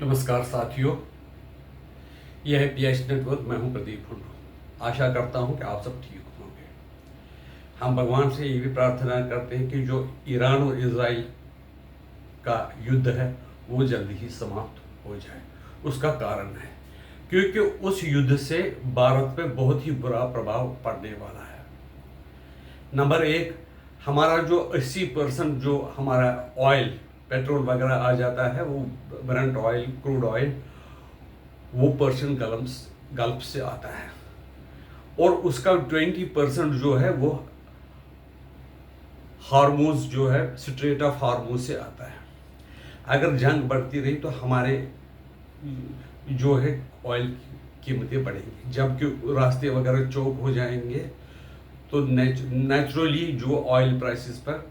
नमस्कार साथियों, यह है पीएच नेटवर्क। मैं हूं प्रदीप हुंडू। आशा करता हूं कि आप सब ठीक होंगे। हम भगवान से ये भी प्रार्थना करते हैं कि जो ईरान और इजराइल का युद्ध है वो जल्दी ही समाप्त हो जाए। उसका कारण है क्योंकि उस युद्ध से भारत पे बहुत ही बुरा प्रभाव पड़ने वाला है। नंबर एक, हमारा जो 80% जो हमारा ऑयल पेट्रोल वगैरह आ जाता है, वो ब्रेंट ऑयल, क्रूड ऑयल, वो पर्शियन गल्फ से आता है और उसका 20% जो है वो हार्मोज जो है स्ट्रेट ऑफ हार्मोज से आता है। अगर जंग बढ़ती रही तो हमारे जो है ऑयल की कीमतें बढ़ेंगी, जबकि रास्ते वगैरह चौक हो जाएंगे तो नेचुरली जो ऑयल प्राइसेस पर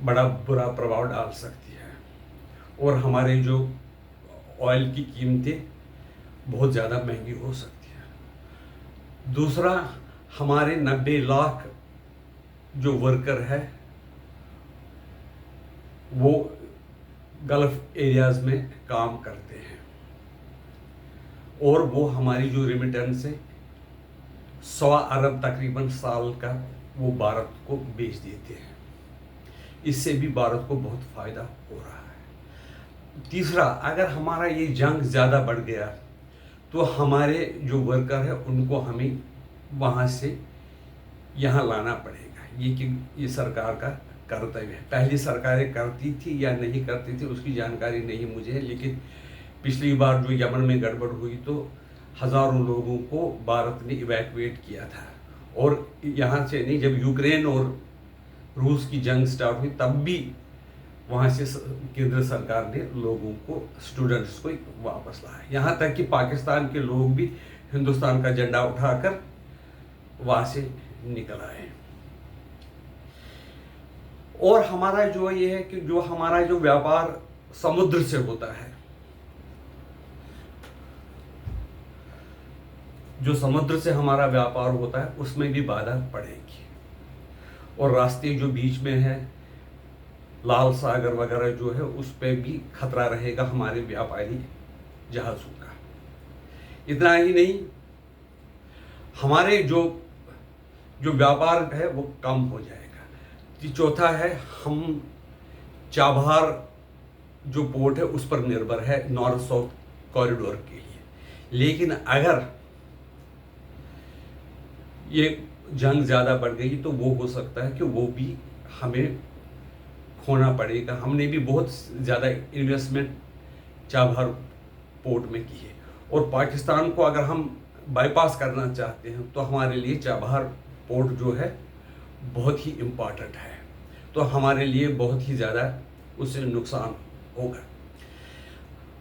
बड़ा बुरा प्रभाव डाल सकती है और हमारे जो ऑयल की कीमतें बहुत ज़्यादा महंगी हो सकती है। दूसरा, हमारे 90 लाख जो वर्कर है वो गल्फ एरियाज में काम करते हैं और वो हमारी जो रिमिटेंस है 100 अरब तकरीबन साल का वो भारत को बेच देते हैं। इससे भी भारत को बहुत फायदा हो रहा है। तीसरा, अगर हमारा ये जंग ज़्यादा बढ़ गया तो हमारे जो वर्कर है उनको हमें वहाँ से यहाँ लाना पड़ेगा। ये सरकार का कर्तव्य है। पहली सरकारें करती थी या नहीं करती थी उसकी जानकारी नहीं मुझे है, लेकिन पिछली बार जो यमन में गड़बड़ हुई तो हज़ारों लोगों को भारत ने इवैक्यूएट किया था। और यहाँ से नहीं, जब यूक्रेन और रूस की जंग स्टार्ट हुई तब भी वहाँ से केंद्र सरकार ने लोगों को, स्टूडेंट्स को वापस लाया। यहाँ तक कि पाकिस्तान के लोग भी हिंदुस्तान का झंडा उठाकर वहाँ से निकल आए। और हमारा जो ये है कि जो हमारा जो व्यापार समुद्र से होता है, जो समुद्र से हमारा व्यापार होता है उसमें भी बाधा पड़ेगी और रास्ते जो बीच में है, लाल सागर वगैरह जो है, उस पर भी खतरा रहेगा हमारे व्यापारी जहाज़ों का। इतना ही नहीं, हमारे जो व्यापार है वो कम हो जाएगा। चौथा है, हम चाबहार जो पोर्ट है उस पर निर्भर है नॉर्थ साउथ कॉरिडोर के लिए। लेकिन अगर ये जंग ज़्यादा बढ़ गई तो वो हो सकता है कि वो भी हमें खोना पड़ेगा। हमने भी बहुत ज़्यादा इन्वेस्टमेंट चाबहार पोर्ट में की है और पाकिस्तान को अगर हम बाईपास करना चाहते हैं तो हमारे लिए चाबहार पोर्ट जो है बहुत ही इम्पॉर्टेंट है, तो हमारे लिए बहुत ही ज़्यादा उससे नुकसान होगा।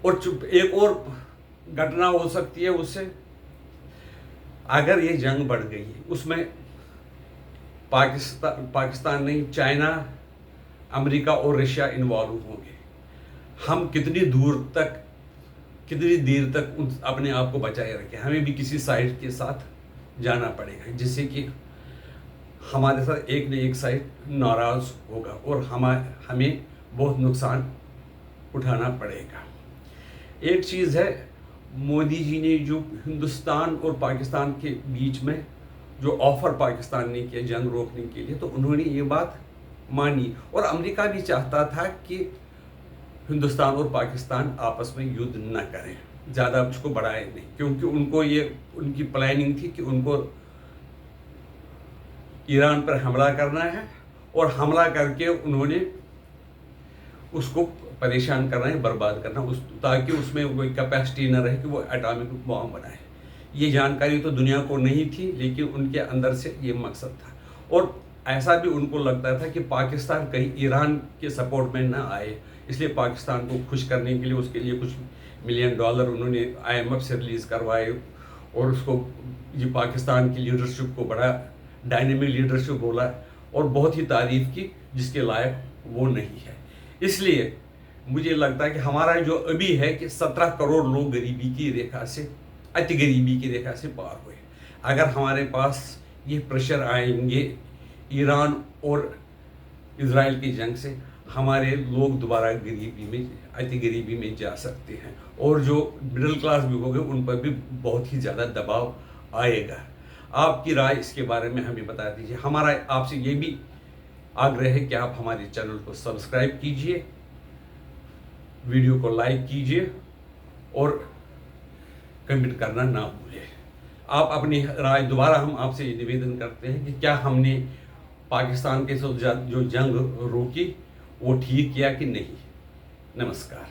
और एक और घटना हो सकती है उससे, अगर ये जंग बढ़ गई है उसमें पाकिस्तान नहीं, चाइना, अमेरिका और रशिया इन्वॉल्व होंगे। हम कितनी देर तक अपने आप को बचाए रखें? हमें भी किसी साइड के साथ जाना पड़ेगा जिससे कि हमारे साथ एक न एक साइड नाराज़ होगा और हमें बहुत नुकसान उठाना पड़ेगा। एक चीज़ है, मोदी जी ने जो हिंदुस्तान और पाकिस्तान के बीच में जो ऑफर पाकिस्तान ने किया जंग रोकने के लिए, तो उन्होंने ये बात मानी और अमेरिका भी चाहता था कि हिंदुस्तान और पाकिस्तान आपस में युद्ध न करें, ज़्यादा उसको बढ़ाए नहीं, क्योंकि उनको ये उनकी प्लानिंग थी कि उनको ईरान पर हमला करना है और हमला करके उन्होंने उसको परेशान करना है, बर्बाद करना, ताकि उसमें कोई कैपेसिटी न रहे कि वो एटॉमिक बॉम्ब बनाए। ये जानकारी तो दुनिया को नहीं थी, लेकिन उनके अंदर से ये मकसद था। और ऐसा भी उनको लगता था कि पाकिस्तान कहीं ईरान के सपोर्ट में ना आए, इसलिए पाकिस्तान को खुश करने के लिए उसके लिए कुछ $1 मिलियन उन्होंने IMF से रिलीज़ करवाए और उसको ये पाकिस्तान की लीडरशिप को बड़ा डायनेमिक लीडरशिप बोला और बहुत ही तारीफ़ की, जिसके लायक वो नहीं है। इसलिए मुझे लगता है कि हमारा जो अभी है कि 17 करोड़ लोग गरीबी की रेखा से, अति गरीबी की रेखा से पार हुए। अगर हमारे पास ये प्रेशर आएंगे ईरान और इजराइल की जंग से, हमारे लोग दोबारा गरीबी में, अति गरीबी में जा सकते हैं, और जो मिडिल क्लास भी होंगे उन पर भी बहुत ही ज़्यादा दबाव आएगा। आपकी राय इसके बारे में हमें बता दीजिए। हमारा आपसे ये भी आग्रह है कि आप हमारे चैनल को सब्सक्राइब कीजिए, वीडियो को लाइक कीजिए और कमेंट करना ना भूलें। आप अपनी राय दोबारा, हम आपसे ये निवेदन करते हैं कि क्या हमने पाकिस्तान के साथ जो जंग रोकी वो ठीक किया कि नहीं। नमस्कार।